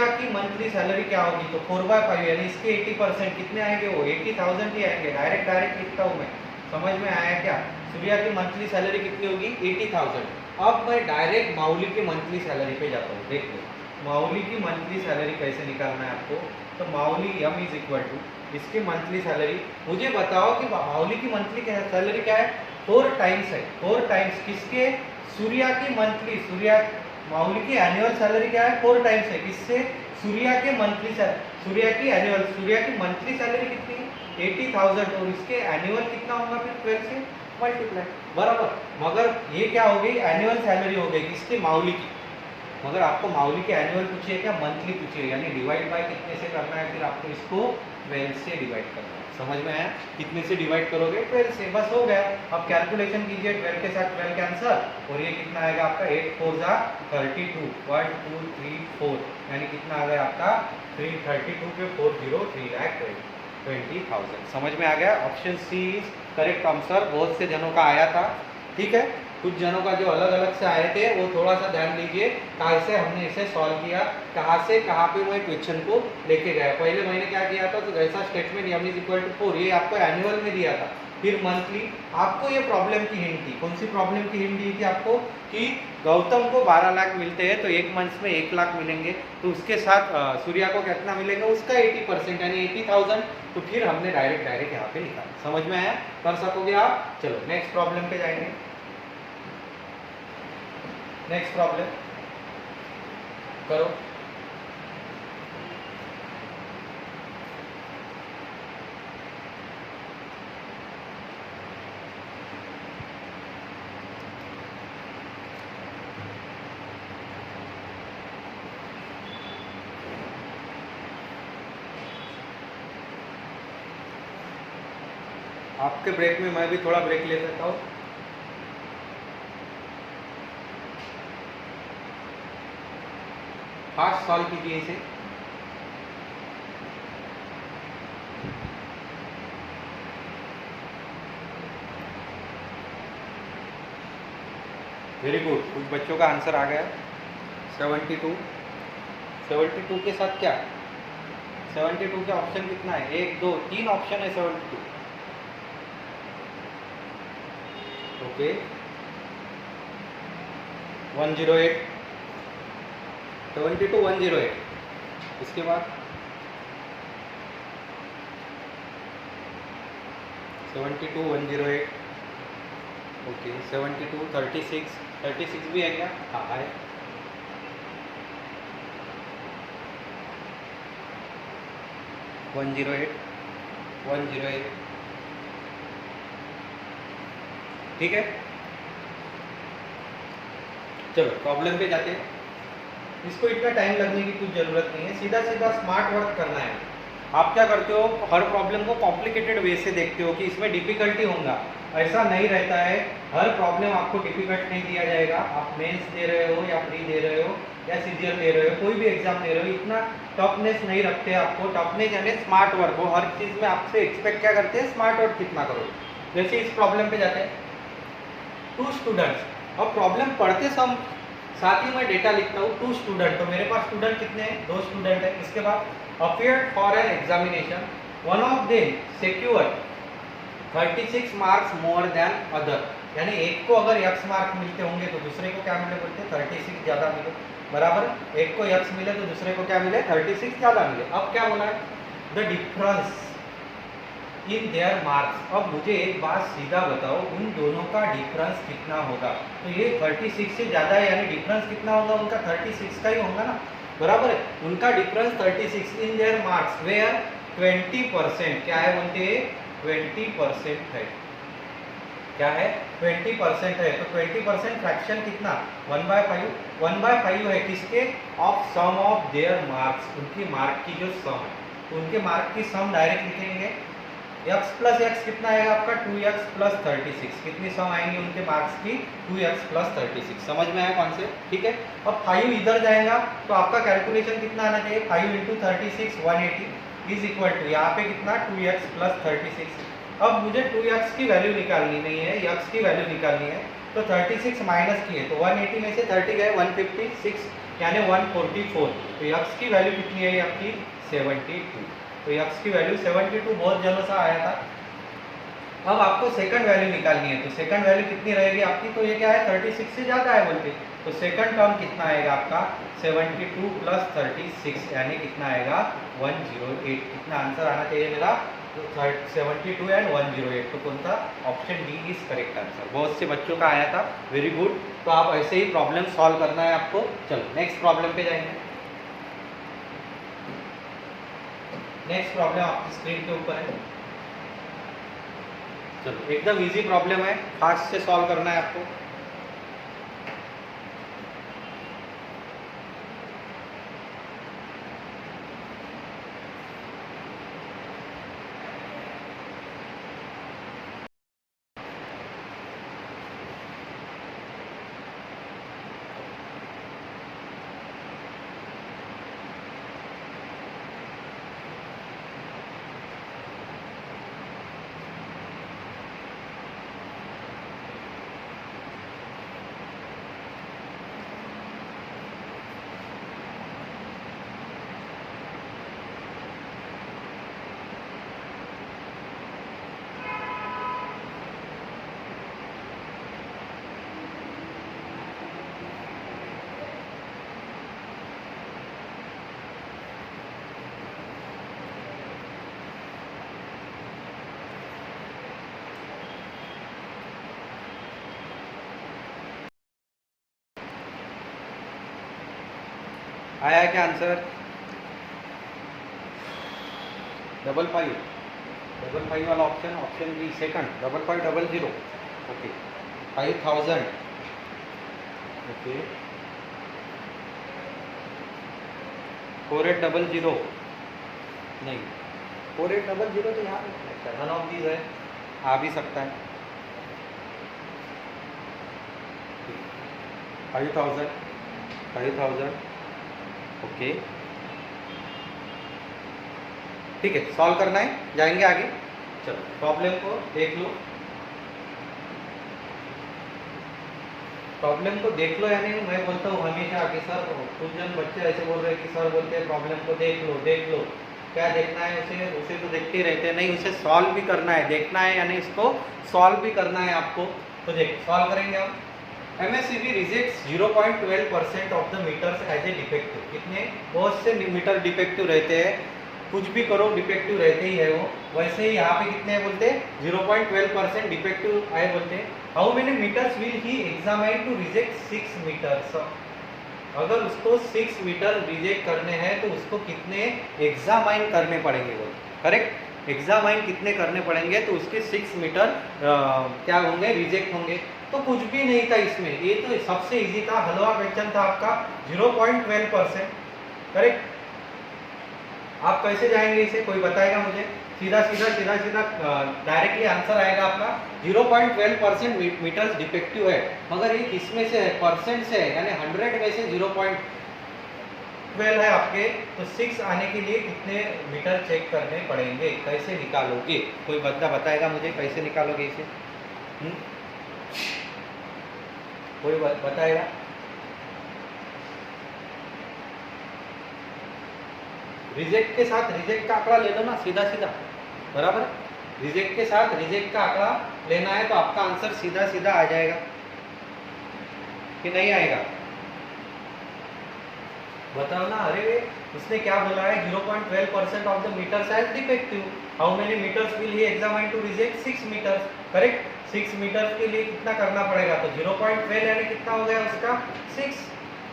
की मंथली सैलरी क्या होगी, तो 4/5 यानी इसके 80% कितने आएंगे, वो 80,000 ही आएंगे। डायरेक्ट लिखता हूँ मैं, समझ में आया क्या। सूर्या की मंथली सैलरी कितनी होगी, 80,000। अब मैं डायरेक्ट माउली की मंथली सैलरी पे जाता हूँ। देख लो माउली की मंथली सैलरी कैसे निकालना है आपको। तो Mauli m is equal to इसकी मंथली सैलरी। मुझे बताओ कि माउली की मंथली सैलरी क्या है, 4 टाइम्स है। 4 टाइम्स किसके, सूर्या की मंथली, माउली की एनुअल सैलरी क्या है, 4 टाइम्स है किससे, सूर्या के मंथली सूर्या की मंथली सैलरी कितनी है, 80,000। और इसके एनुअल कितना होगा फिर 12 से मल्टीप्लाई। बराबर, मगर ये क्या हो गई, एनुअल सैलरी हो गई किसकी, माउली की। मगर आपको माउली के एनुअल पूछिए क्या, मंथली पूछिए, यानी डिवाइड बाय कितने से करना है, फिर आपको इसको 12 से डिवाइड करना है। समझ में आया, कितने से डिवाइड करोगे, 12 से, बस हो गया। अब कैलकुलेशन कीजिए, 12 के साथ 12 कैंसर, और ये कितना आएगा आपका, 8 4 जा 32, 1 2 3 4, यानी कितना आ गया आपका 332 पे 40, 3,20,000। समझ में आ गया। Option C is correct answer. बहुत से जनों का आया था, ठीक है। कुछ जनों का जो अलग अलग से आए थे वो थोड़ा सा ध्यान दीजिए, कैसे हमने इसे सॉल्व किया, कहाँ से कहाँ पे मैं क्वेश्चन को लेके गया। पहले मैंने क्या किया था, तो जैसा statement m is equal to 4 ये आपको एनुअल में दिया था, फिर मंथली। आपको ये प्रॉब्लम की हिंट थी, कौन सी प्रॉब्लम की हिंट दी थी आपको, कि गौतम को 12 लाख मिलते हैं तो एक मंथ में 1 लाख मिलेंगे, तो उसके साथ सूर्या को कितना मिलेगा, उसका 80% यानी 80,000। तो फिर हमने डायरेक्ट यहाँ पे लिखा। समझ में आया, कर सकोगे आप। चलो नेक्स्ट प्रॉब्लम पे जाएंगे। नेक्स्ट प्रॉब्लम करो। आपके ब्रेक में मैं भी थोड़ा ब्रेक ले सकता हूँ। फास्ट सॉल्व कीजिए इसे। वेरी गुड, कुछ बच्चों का आंसर आ गया। 72 के साथ क्या, 72 के ऑप्शन कितना है, 1 2 3 ऑप्शन है 72। ओके 108, 72 108। इसके बाद 72 108। ओके 72 36 भी है क्या, हाँ है। 108 ठीक है। चलो प्रॉब्लम पे जाते हैं। इसको इतना टाइम लगने की कुछ जरूरत नहीं है, सीधा सीधा स्मार्ट वर्क करना है। आप क्या करते हो, हर प्रॉब्लम को कॉम्प्लिकेटेड वे से देखते हो कि इसमें डिफिकल्टी होगा, ऐसा नहीं रहता है। हर प्रॉब्लम आपको डिफिकल्ट नहीं दिया जाएगा। आप मेंस दे रहे हो या प्री दे रहे हो या सीजीएल दे रहे हो, कोई भी एग्जाम दे रहे हो, इतना टफनेस नहीं रखते आपको। टफनेस यानी स्मार्ट वर्क हो, हर चीज़ में आपसे एक्सपेक्ट क्या करते हैं, स्मार्ट वर्क कितना करो। जैसे इस प्रॉब्लम पे जाते हैं, 2 स्टूडेंट्स। अब प्रॉब्लम पढ़ते समय साथ ही मैं डेटा लिखता हूँ 2 स्टूडेंट। तो मेरे पास स्टूडेंट कितने हैं, 2 स्टूडेंट है। इसके बाद appeared for an examination, one of them secured 36 marks more than other, यानी एक को अगर x मार्क मिलते होंगे तो दूसरे को क्या मिले बोलते हैं, 36 ज़्यादा मिले। बराबर, एक को x मिले तो दूसरे को क्या मिले, 36 ज़्यादा मिले। अब क्या बोला है, the difference in their marks. अब मुझे एक बात सीधा बताओ, उन दोनों का डिफरेंस कितना होगा? तो ये 36 से ज़्यादा है, यानी डिफरेंस कितना होगा उनका? 36 का ही होगा ना, बराबर है। उनका difference 36 in their marks were 20%। क्या है बोलते हैं? 20% है। क्या है? 20% है। तो 20% फ्रैक्शन कितना? 1/5। 1/5 है किसके? Of sum of their marks, उनकी मार्क की जो सम है। तो उनके मार्क की सम डायरेक्ट लिखेंगे। x प्लस एक्स कितना आएगा आपका? 2x plus 36। कितनी सम आएंगी उनके मार्क्स की? 2x plus 36। समझ में आया कॉन्सेप्ट? ठीक है। अब 5 इधर जाएगा तो आपका कैलकुलेशन कितना आना चाहिए? 5 इंटू 36 180 इज इक्वल टू यहाँ पे कितना? 2x plus 36। अब मुझे 2x की वैल्यू निकालनी नहीं है, x की वैल्यू निकालनी है। तो 36 माइनस की है तो 180 में से 30 गए 156 यानी 144। तो x की वैल्यू कितनी है आपकी? 72। तो x की वैल्यू 72 बहुत जल्द सा आया था। अब आपको सेकंड वैल्यू निकालनी है, तो सेकंड वैल्यू कितनी रहेगी आपकी? तो ये क्या है? 36 से ज़्यादा है बोलते। तो सेकंड टर्म कितना आएगा आपका? 72 प्लस 36 यानी कितना आएगा? 108। कितना आंसर आना चाहिए मेरा? 72 एंड 108। तो कौन सा? Option D is correct answer. बहुत से बच्चों का आया था, वेरी गुड। तो आप ऐसे ही प्रॉब्लम सॉल्व करना है आपको। चलो नेक्स्ट प्रॉब्लम पे जाएंगे। नेक्स्ट प्रॉब्लम आपकी स्क्रीन के ऊपर है। चलो एकदम इजी प्रॉब्लम है, फास्ट से सॉल्व करना है आपको। आया क्या आंसर? 555 वाला option, option B second 5500। Okay 5000। Okay 4800 नहीं, 4800 तो यहाँ पे नन ऑफ दीज है, आ भी सकता है। 5000 ओके ठीक है, सॉल्व करना है, जाएंगे आगे। चलो प्रॉब्लम को देख लो, प्रॉब्लम को देख लो। यानी मैं बोलता हूँ हमेशा आगे, सर कुछ जन बच्चे ऐसे बोल रहे हैं कि सर बोलते हैं प्रॉब्लम को देख लो देख लो। क्या देखना है उसे? उसे तो देखते ही रहते हैं, नहीं उसे सॉल्व भी करना है, देखना है यानी इसको सॉल्व भी करना है आपको। तो देख सॉल्व करेंगे हम। MSCB rejects 0.12% of the meters as a defective. कितने? बहुत से मीटर डिफेक्टिव रहते हैं, कुछ भी करो डिफेक्टिव रहते ही है वो। वैसे ही यहाँ पे कितने बोलते हैं? 0.12% डिफेक्टिव आए बोलते हैं। How many meters will he examine to reject 6 meters. अगर उसको 6 मीटर रिजेक्ट करने हैं तो उसको कितने एग्जामाइन करने पड़ेंगे? वो करेक्ट, एग्जामाइन कितने करने पड़ेंगे तो उसके 6 मीटर क्या होंगे? रिजेक्ट होंगे। तो कुछ भी नहीं था इसमें, ये तो सबसे इजी था, हलवा क्वेश्चन था आपका। 0.12% करेक्ट। आप कैसे जाएंगे इसे? कोई बताएगा मुझे? सीधा सीधा सीधा सीधा डायरेक्टली आंसर आएगा आपका 0.12% मीटर्स डिफेक्टिव है। मगर ये किसमें से है? परसेंट से है, यानी 100 में से 0.12 है आपके। तो 6 आने के लिए कितने मीटर चेक करने पड़ेंगे? कैसे निकालोगे? कोई बंदा बताएगा मुझे कैसे निकालोगे इसे? कोई बताएगा? रिजेक्ट के साथ रिजेक्ट का आंकड़ा ले लो ना, सीधा सीधा, बराबर। रिजेक्ट के साथ रिजेक्ट का आंकड़ा लेना है तो आपका आंसर सीधा सीधा आ जाएगा कि नहीं आएगा? बताओ ना। अरे उसने क्या बोला है? 0.12% of the meter as defective. How many meters will he examine to reject 6 meters, correct. 6 meters के लिए कितना करना पड़ेगा, तो 0.12 यानी कितना हो गया उसका 6,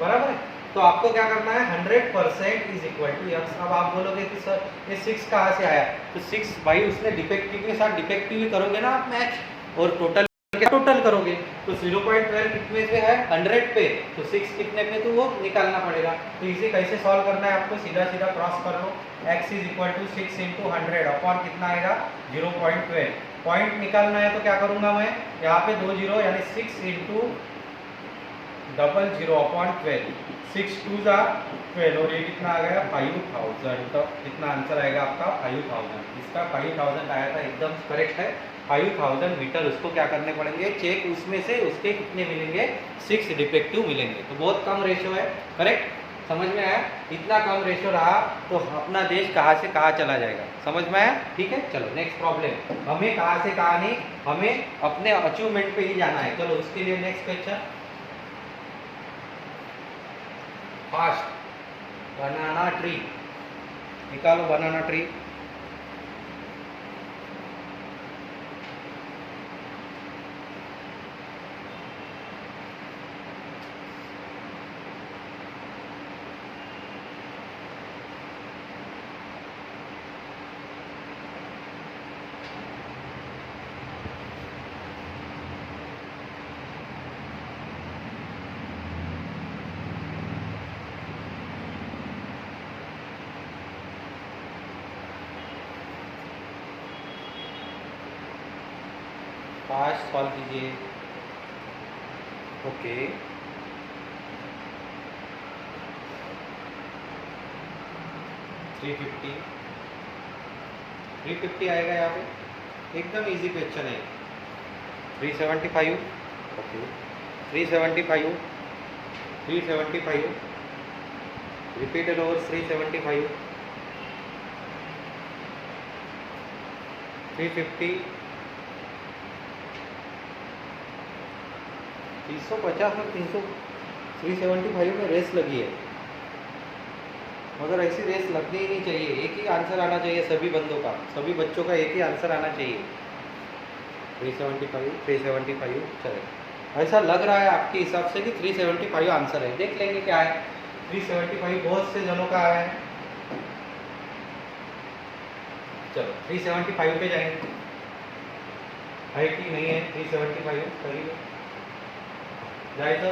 बराबर है। तो आपको क्या करना है 100% इज इक्वल टू x। अब आप बोलोगे कि सर ये 6 कहाँ से आया, तो 6 भाई उसने डिफेक्टिव के साथ डिफेक्टिव ही करोगे ना आप मैच, और टोटल करोगे तो 0.12 कितने पे है 100 पे, तो 6 कितने पे, तो वो निकालना पड़ेगा। तो इसे कैसे सॉल्व करना है आपको, सीधा सीधा क्रॉस कर लो, x is equal to 6 into 100 upon कितना आएगा 0.12। पॉइंट निकालना है तो क्या करूंगा मैं, यहाँ पे 2 जीरो यानी 6 इंटू 00 अपॉन 12, 6 2 जा 12, और ये कितना आ गया 5000। तो कितना आंसर आएगा आपका 5000, इसका 5000 आया था, एकदम करेक्ट है। 5000 मीटर उसको क्या करने पड़ेंगे चेक, उसमें से उसके कितने मिलेंगे 6 डिफेक्टिव मिलेंगे, तो बहुत कम रेशियो है, करेक्ट। समझ में आया, इतना कम रेशियो रहा तो अपना देश कहाँ से कहाँ चला जाएगा, समझ में आया, ठीक है। चलो नेक्स्ट प्रॉब्लम, हमें कहाँ से कहाँ नहीं, हमें अपने अचीवमेंट पे ही जाना है। चलो उसके लिए नेक्स्ट क्वेश्चन, फास्ट बनाना ट्री, निकालो बनाना ट्री। फास्ट सॉल्व कीजिए, ओके। $350 आएगा यहाँ पे, एकदम इजी क्वेश्चन है। 375, ओके 375, 375 रिपीटेड ओवर 375, 350, 350 और 375 में रेस लगी है, मगर ऐसी रेस लगनी ही नहीं चाहिए, एक ही आंसर आना चाहिए सभी बंदों का, सभी बच्चों का एक ही आंसर आना चाहिए। 375, 375 चले, ऐसा लग रहा है आपके हिसाब से कि 375 आंसर है, देख लेंगे क्या है। 375 बहुत से जनों का आया है, चलो 375 पे जाएंगे, है कि नहीं है 375 करीब जाए तो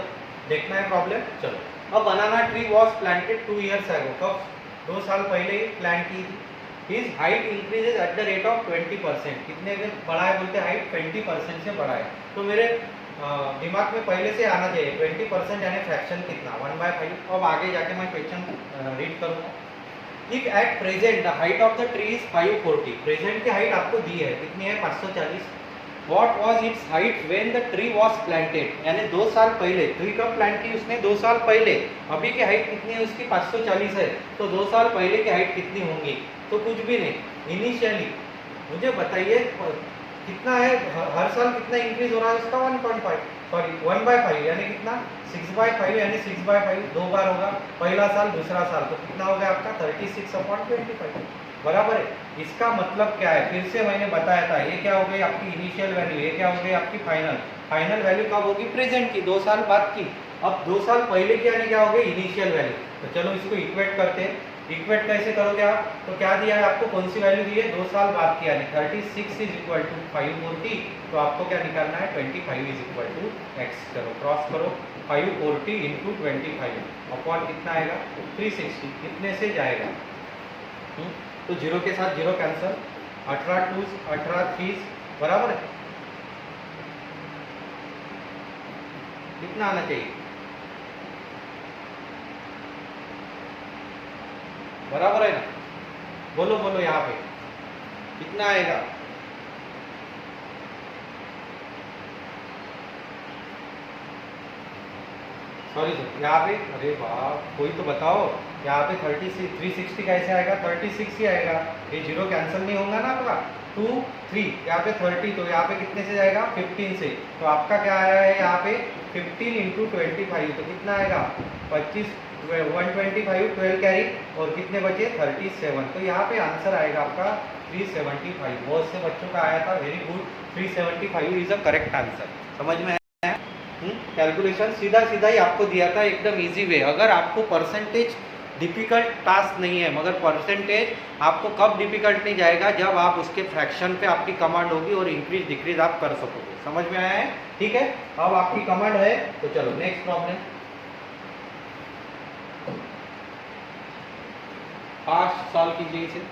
देखना है प्रॉब्लम। चलो, अब बनाना tree was planted 2 years ago, कब 2 साल पहले ही प्लांट की थी। His height increases at the rate of 20%, कितने में बढ़ा है बोलते हाइट 20% से बढ़ा है, तो मेरे दिमाग में पहले से आना चाहिए 20% यानी फ्रैक्शन कितना 1/5। अब आगे जाके मैं क्वेश्चन रीड करूँगा। If at present the height of the tree is 540, present की हाइट आपको दी है कितनी है 540। What was its height when the tree was planted, यानी 2 साल पहले, ट्री कब प्लांट की उसने 2 साल पहले, अभी की हाइट कितनी है उसकी 540 है, तो 2 साल पहले की हाइट कितनी होंगी, तो कुछ भी नहीं, इनिशियली मुझे बताइए कितना है, हर साल कितना इंक्रीज हो रहा है उसका 1/5 यानी कितना 6/5 यानी 6/5 2 बार होगा, पहला साल दूसरा साल, तो कितना हो गया आपका 36/25, बराबर है। इसका मतलब क्या है, फिर से मैंने बताया था, ये क्या हो गई आपकी इनिशियल वैल्यू, ये क्या हो गई आपकी फाइनल वैल्यू कब होगी प्रेजेंट की 2 साल बाद की। अब 2 साल पहले की यानी क्या हो गई इनिशियल वैल्यू, तो चलो इसको इक्वेट करते हैं। इक्वेट कैसे करोगे आप, तो क्या दिया है आपको, कौन सी वैल्यू दी है 2 साल बाद की, यानी 36 इज इक्वल टू 540, तो आपको क्या निकालना है 25 इज इक्वल टू x। चलो क्रॉस करो, 540 इंटू 25 अपॉन कितना आएगा 360, कितने से जाएगा, तो जीरो के साथ जीरो कैंसल, 18 2 18 30 बराबर है, कितना आना चाहिए, बराबर है ना, बोलो बोलो यहाँ पे कितना आएगा, सॉरी सर यहाँ पे, अरे बाप कोई तो बताओ, यहाँ पे 360 कैसे आएगा, 36 ही आएगा, ये जीरो कैंसिल नहीं होगा ना आपका, 2 3 यहाँ पे 30, तो यहाँ पे कितने से जाएगा 15 से, तो आपका क्या आया है यहाँ पे 15 इंटू 25, तो कितना आएगा 25 125 12 कैरी, और कितने बचे 37, तो यहाँ पे आंसर आएगा आपका 375, बहुत से बच्चों का आया था, very good, 375 is a correct answer. समझ में आया? कैलकुलेशन सीधा सीधा ही आपको दिया था, एकदम इजी वे। अगर आपको परसेंटेज डिफिकल्ट टास्क नहीं है, मगर परसेंटेज आपको कब डिफिकल्ट नहीं जाएगा, जब आप उसके फ्रैक्शन पे आपकी कमांड होगी और इंक्रीज डिक्रीज आप कर सकोगे। समझ में आया है? ठीक है, अब आपकी कमांड है तो चलो नेक्स्ट प्रॉब्लम। 5 साल कीजिए इसे।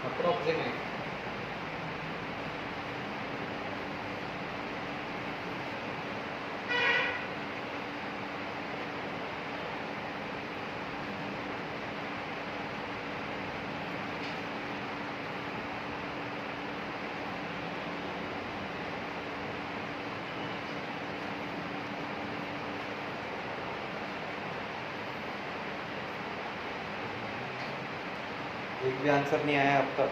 अप्रोक्सीमेट 1 भी आंसर नहीं आया अब तक।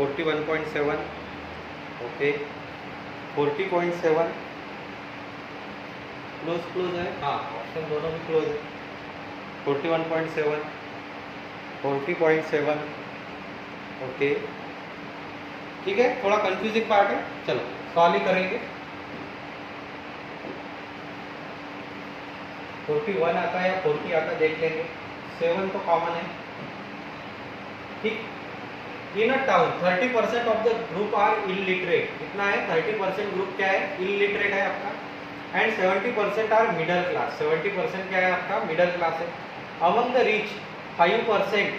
$41.7 ओके, 40.7 क्लोज है, हाँ ऑप्शन दोनों भी क्लोज है। 41.7, 40.7 ओके, ठीक है, थोड़ा कंफ्यूजिंग पार्ट है, चलो सॉल्व ही करेंगे। 41 आता है या 40 आता है देख लेंगे, 7 तो कॉमन है, ठीक। In a town 30% of the group are illiterate, कितना है 30% ग्रुप क्या है, इलिटरेट है आपका, एंड 70% आर मिडिल क्लास, 70% क्या है आपका मिडिल क्लास है। Among the rich 5%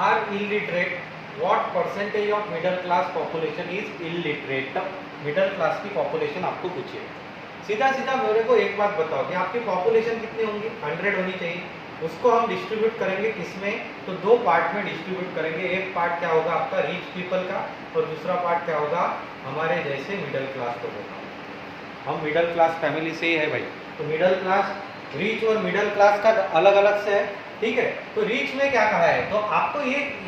are illiterate, what percentage of middle class population is illiterate. Middle class की पॉपुलेशन आपको पूछिए, सीधा सीधा मेरे को एक बात बताओ कि आपकी पॉपुलेशन कितनी होंगी, 100 होनी चाहिए। उसको हम डिस्ट्रीब्यूट करेंगे किसमें, तो 2 पार्ट में डिस्ट्रीब्यूट करेंगे। एक पार्ट क्या होगा आपका रिच पीपल का, और दूसरा पार्ट क्या होगा हमारे जैसे मिडिल क्लास लोगों का। हम मिडिल क्लास फैमिली से ही है भाई, तो मिडिल क्लास, रिच और मिडिल क्लास का अलग अलग से है, ठीक है। तो रिच में क्या कहा है, तो आपको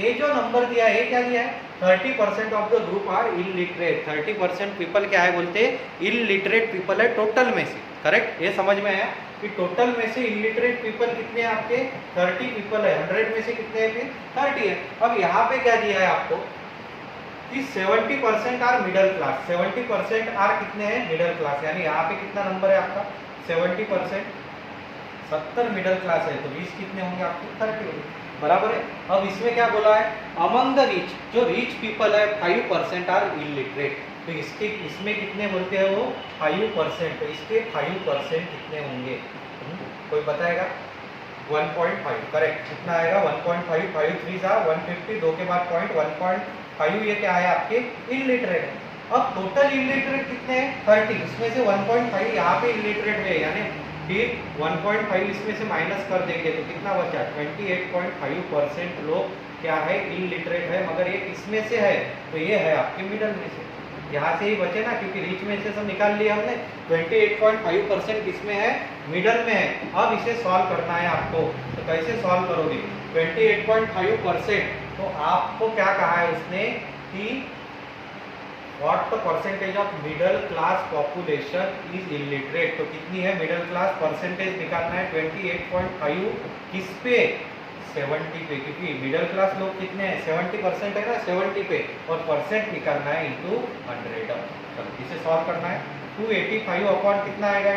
ये जो नंबर दिया है, ये क्या दिया है, 30% of the group are illiterate. 30% people क्या है बोलते हैं, इलिटरेट पीपल है टोटल में से, करेक्ट। ये समझ में आया कि टोटल में से इलिटरेट पीपल कितने हैं आपके, 30 पीपल है, 100 में से कितने हैं फिर 30 है। अब यहाँ पे क्या दिया है आपको कि 70% आर मिडिल क्लास, 70% आर कितने हैं मिडिल क्लास, यानी यहाँ पे कितना नंबर है आपका 70%, 70 मिडिल क्लास है, तो 20 कितने होंगे आपके 30 होंगे, बराबर है। अब इसमें क्या बोला है, अमंग द रिच, जो रिच पीपल है 5% आर इलिटरेट, तो इसके इसमें कितने बोलते हैं वो 5%, तो इसके 5% कितने होंगे, कोई बताएगा। 1.5 करेक्ट, कितना आएगा 1.5, 5 3 जा 150, 2 के बाद पॉइंट 1.5, ये क्या है आपके इलिटरेट है। अब टोटल इलिटरेट कितने हैं 30, इसमें से 1.5 यहाँ पे इलिटरेट है, यानी फिर 1.5 इसमें से माइनस कर देंगे तो कितना बचा, 28.5% लोग क्या है इलिटरेट है, मगर ये किसमें से है, तो ये है आपके मिडल में से, यहाँ से ही बचे ना, क्योंकि रिच में से सब निकाल लिया हमने। 28.5% किसमें है, मिडल में है। अब इसे सॉल्व करना है आपको, तो कैसे सॉल्व करोगे, 28.5%, तो आपको क्या कहा है उसने कि what the percentage of middle class population is illiterate, तो कितनी है मिडिल क्लास परसेंटेज निकालना है 28.5 किस पे, 70 पे, क्योंकि मिडिल क्लास लोग कितने हैं 70% है ना, 70 पे, और परसेंट निकालना है इंटू 100। चलो इसे सॉल्व करना है, 285 अपॉन कितना आएगा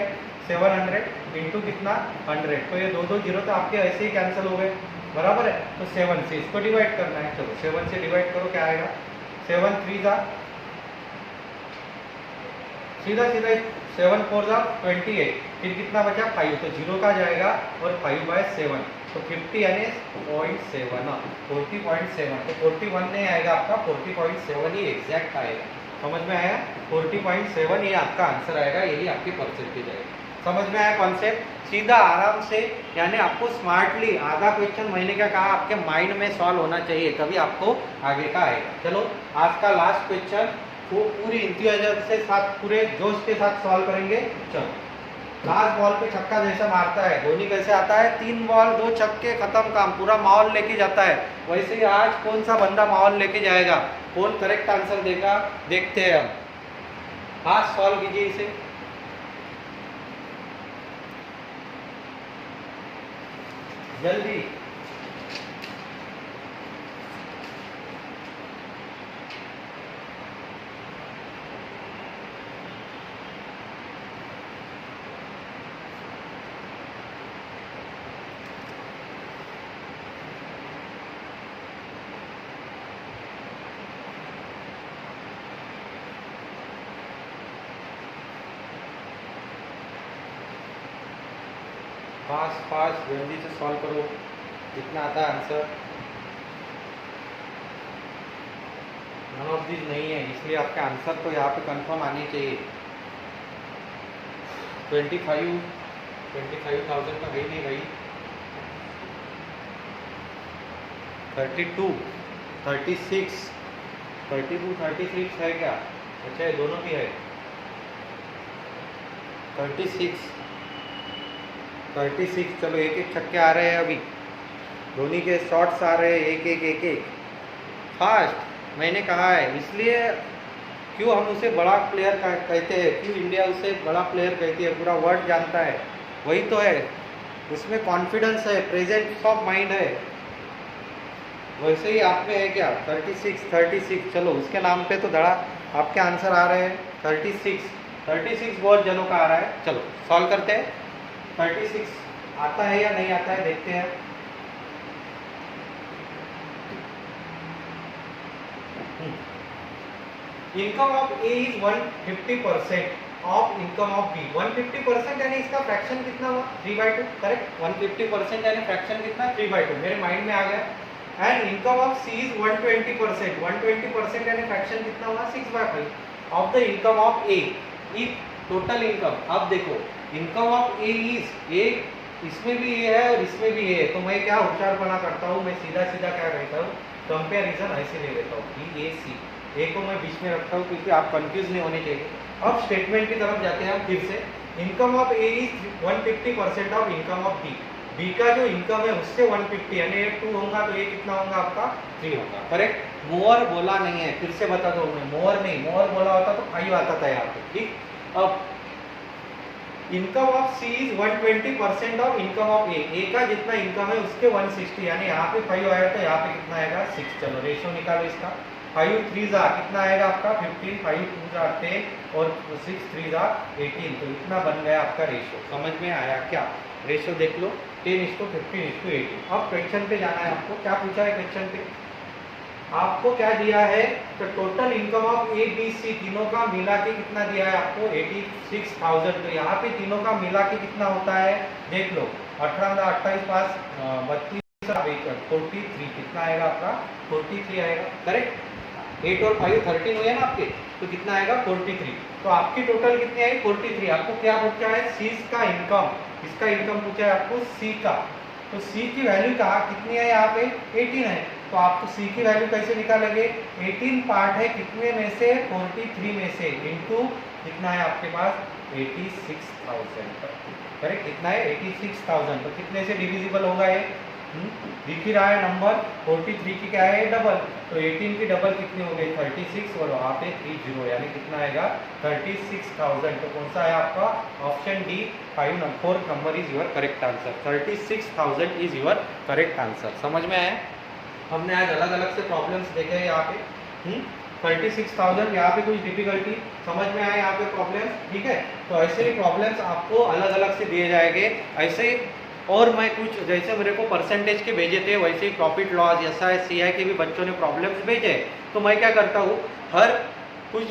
700 इंटू कितना 100, तो ये 2 जीरो तो आपके ऐसे ही कैंसिल हो गए, बराबर है। तो 7 से इसको डिवाइड करना है, चलो 7 से डिवाइड करो, क्या आएगा 7 3 जा सीधा सीधा 7 4 जा 28, फिर कितना बचा 5, तो 0 का जाएगा और 5/7, तो 50 यानी 0.7, 40.7, तो 41 नहीं आएगा आपका, 40.7 ही एग्जैक्ट आएगा। समझ में आया? 40.7 ये आपका आंसर आएगा, यही आपकी परसेंटेज आएगी। समझ में आया कॉन्सेप्ट? सीधा आराम से, यानी आपको स्मार्टली आधा क्वेश्चन मैंने क्या कहा आपके माइंड में सॉल्व होना चाहिए, तभी आपको आगे का आएगा। चलो आज का लास्ट क्वेश्चन वो पूरी इंतजाम के साथ, पूरे जोश के साथ सॉल्व करेंगे। चलो, लास्ट बॉल पे छक्का जैसा मारता है धोनी, कैसे आता है 3 बॉल 2 छक्के खत्म काम, पूरा माहौल लेके जाता है, वैसे ही आज कौन सा बंदा माहौल लेके जाएगा, कौन करेक्ट आंसर देगा, देखते हैं हम। फास्ट सॉल्व कीजिए इसे। जल्दी। फास्ट फास्ट जल्दी से सॉल्व करो, जितना आता है आंसर। नन ऑफ दिस नहीं है, इसलिए आपका आंसर तो यहाँ पे कंफर्म आनी चाहिए। 25,000 तो है ही नहीं भाई। 32, 36, 32, 36 है क्या? अच्छा ये दोनों की है। 36, चलो एक एक छक्के आ रहे हैं अभी, धोनी के शॉट्स आ रहे हैं एक एक फास्ट। मैंने कहा है, इसलिए क्यों हम उसे बड़ा प्लेयर कहते हैं, क्यों इंडिया उसे बड़ा प्लेयर कहती है, पूरा वर्ल्ड जानता है, वही तो है, उसमें कॉन्फिडेंस है, प्रेजेंस ऑफ माइंड है। वैसे ही आप में है क्या? 36, चलो उसके नाम पे तो धड़ा आपके आंसर आ रहे हैं। 36 बहुत जनों का आ रहा है। चलो सॉल्व करते हैं। 36 आता है या नहीं आता है देखते हैं। Income of A is 150% of income of B. 150% यानी इसका फ्रैक्शन कितना हुआ? 3/2। करेक्ट, 150% यानी फ्रैक्शन कितना? 3/2। मेरे माइंड में आ गया। And income of C is 120%। 120% यानी फ्रैक्शन कितना हुआ? 6/5 of the income of A. If total income, अब देखो income of A is, A इसमें भी ये है और इसमें भी ये है, तो मैं क्या होशियारपना करता हूँ, मैं सीधा सीधा क्या कहता हूँ, कंपेरिजन ऐसे ले लेता हूँ, बी ए सी, ए को मैं बीच में रखता हूँ क्योंकि आप कंफ्यूज नहीं होने चाहिए। अब स्टेटमेंट की तरफ जाते हैं हम फिर से। Income of A is 150% of income of B. B का जो इनकम है उससे 150 यानी ये 2 होगा, तो ये कितना होगा आपका? 3 होगा। करेक्ट, मोर बोला नहीं है, फिर से बता दो मैं, मोर नहीं, मोर बोला होता तो 5 आता था यहाँ पे। ठीक, अब income of C is 120% of income of A. A का जितना इनकम है उसके 160 यानी यहाँ पे 5 आया तो यहाँ पे कितना आएगा? 6। चलो रेशियो निकालो इसका। 5 3 जा कितना आएगा आपका? 15, 5 2 जा 10 और 6 3 जा 18, तो इतना बन गया आपका रेशियो। समझ में आया क्या? रेशियो देख लो, 10:15:18। अब क्वेश्चन पे जाना है आपको। क्या पूछा है क्वेश्चन पे? आपको क्या दिया है? तो total income of A B C तीनों का मिला के कितना दिया है आपको? 86,000। तो यहाँ पे तीनों का मिला के कितना होता है देख लो। 18 28 5 32 43, कितना आएगा आपका? 43 आएगा। करेक्ट, 8 और 5 13 हुए ना आपके, तो कितना आएगा? 43। तो आपकी टोटल कितनी आई? 43। आपको क्या पूछा है? सी का इनकम, इसका इनकम पूछा है आपको सी का। तो सी की वैल्यू कहा कितनी है? यहाँ पे 18 है, तो आपको सी की वैल्यू कैसे निकालेंगे? 18 पार्ट है कितने में से? 43 में से, इनटू कितना है आपके पास? 86,000। करेक्ट, कितना है? 86,000। तो कितने से डिविजिबल होगा ये? दिख ही रहा है नंबर। 43 की क्या है? डबल, तो 18 की डबल कितनी हो गई? 36 और वहाँ पे 30 यानी कितना आएगा? 36,000। तो कौन सा है आपका? Option D 4 number is your correct answer. 36,000 is your correct answer. समझ में आया? हमने आज अलग अलग से प्रॉब्लम्स देखे हैं यहाँ पे। 36,000, यहाँ पे कुछ डिफिकल्टी समझ में आए यहाँ पे प्रॉब्लम्स? ठीक है, तो ऐसे ही प्रॉब्लम्स आपको अलग अलग से दिए जाएंगे ऐसे ही। और मैं कुछ जैसे मेरे को परसेंटेज के भेजे थे वैसे ही प्रॉफिट लॉस SI CI के भी बच्चों ने प्रॉब्लम्स भेजे, तो मैं क्या करता हूँ हर कुछ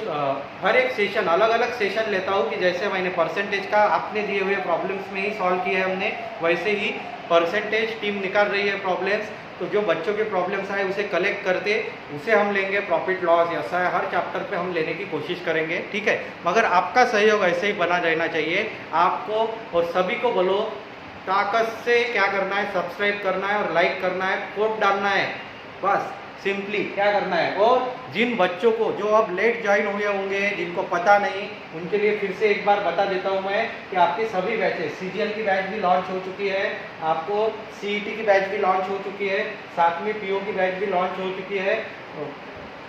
हर एक सेशन अलग अलग सेशन लेता हूँ कि जैसे मैंने परसेंटेज का आपने दिए हुए प्रॉब्लम्स में ही सॉल्व किया है हमने, वैसे ही परसेंटेज टीम निकाल रही है प्रॉब्लम्स। तो जो बच्चों के प्रॉब्लम्स आए उसे कलेक्ट करते उसे हम लेंगे, प्रॉफिट लॉस ऐसा है हर चैप्टर पे हम लेने की कोशिश करेंगे, ठीक है। मगर आपका सहयोग ऐसे ही बना रहना चाहिए। आपको और सभी को बोलो ताकत से क्या करना है, सब्सक्राइब करना है और लाइक करना है, कोड डालना है, बस सिंपली क्या करना है। और जिन बच्चों को जो अब लेट ज्वाइन हुए होंगे, जिनको पता नहीं, उनके लिए फिर से एक बार बता देता हूँ मैं कि आपके सभी बैचेस, सीजीएल की बैच भी लॉन्च हो चुकी है, आपको सीईटी की बैच भी लॉन्च हो चुकी है, साथ में पीओ की बैच भी लॉन्च हो चुकी है,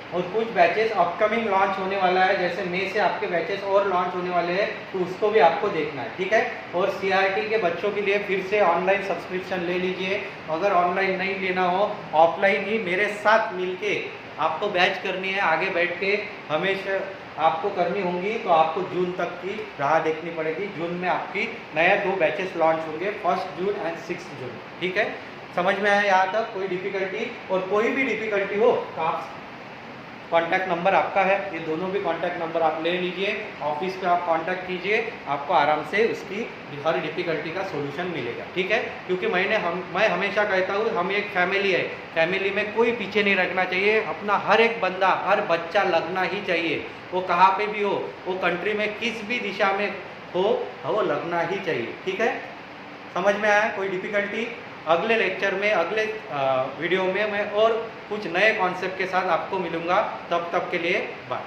और कुछ बैचेस अपकमिंग लॉन्च होने वाला है, जैसे मई से आपके बैचेस और लॉन्च होने वाले हैं, तो उसको भी आपको देखना है, ठीक है। और सीआरटी के बच्चों के लिए फिर से ऑनलाइन सब्सक्रिप्शन ले लीजिए। अगर ऑनलाइन नहीं लेना हो, ऑफलाइन ही मेरे साथ मिलके आपको बैच करनी है, आगे बैठ के हमेशा आपको करनी होंगी, तो आपको जून तक की राह देखनी पड़ेगी। जून में आपकी नया 2 बैचेस लॉन्च होंगे, 1 जून एंड 6 जून, ठीक है। समझ में आया यहाँ तक? कोई डिफिकल्टी? और कोई भी डिफिकल्टी हो तो आप कॉन्टैक्ट नंबर आपका है, ये दोनों भी कॉन्टैक्ट नंबर आप ले लीजिए, ऑफिस पे आप कॉन्टैक्ट कीजिए, आपको आराम से उसकी हर डिफ़िकल्टी का सॉल्यूशन मिलेगा, ठीक है। क्योंकि मैं हमेशा कहता हूँ हम एक फैमिली है, फैमिली में कोई पीछे नहीं रखना चाहिए, अपना हर एक बंदा, हर बच्चा लगना ही चाहिए, वो कहाँ पे भी हो, वो कंट्री में किस भी दिशा में हो, वो लगना ही चाहिए, ठीक है। समझ में आया? कोई डिफ़िकल्टी? अगले लेक्चर में, अगले वीडियो में मैं और कुछ नए कॉन्सेप्ट के साथ आपको मिलूँगा, तब तक के लिए बाय।